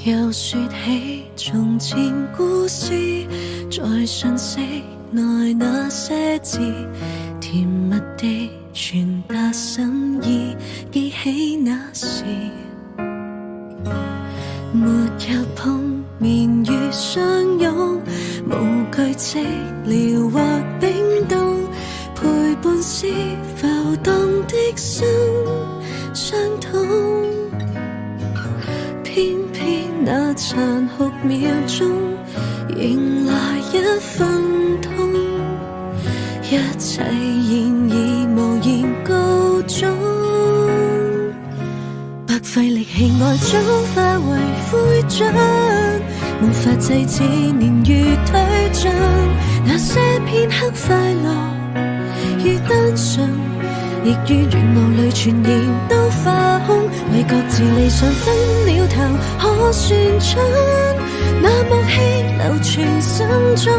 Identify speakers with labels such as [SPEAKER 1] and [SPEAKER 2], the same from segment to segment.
[SPEAKER 1] 又說起從前故事，在訊息內那些字，甜蜜地傳達心意，記起那時沒有碰面與相擁，無懼寂寥或冰凍，陪伴是浮動的心傷痛，偏偏那殘酷秒鐘迎來一份痛，一切現已無言告終，白費力氣愛早化為灰燼，無法制止年月推進，那些片刻快樂與單純，亦於願望裏全然都化空，為各自理想分了頭可算準，那默契流傳心中，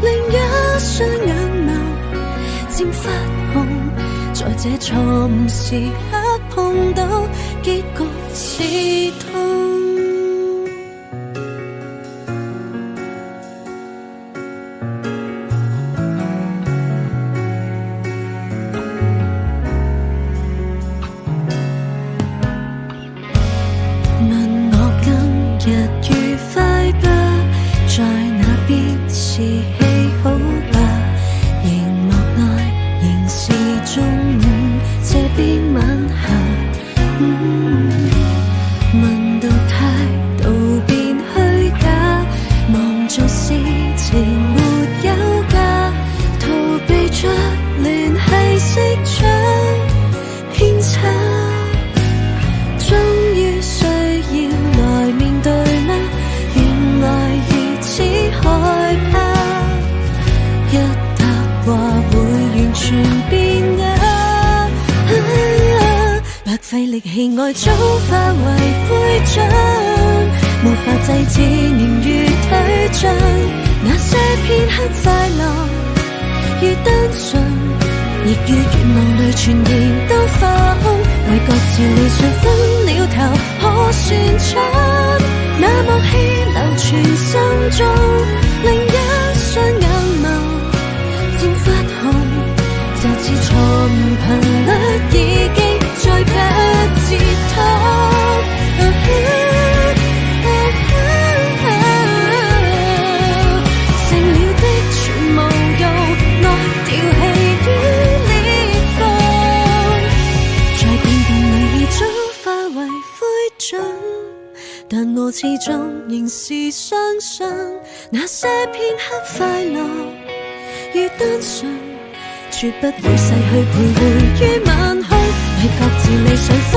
[SPEAKER 1] 另一雙眼眸漸發紅，在這錯誤時刻碰到結局刺痛。費力氣愛早化為灰燼，無法制止年月推進，那些片刻快樂與單純，亦於願望裏全然都化空，為各自理想分了頭可算準，那默契流傳心中，另一雙眼眸漸發紅，就似錯誤頻率已經再不折痛，剩了的全無用，愛調戲於裂縫，在變動裏已早化為灰燼，但我始終仍是相信，那些片刻快樂與單純，絕不會逝去徘徊於晚空，為各自理想分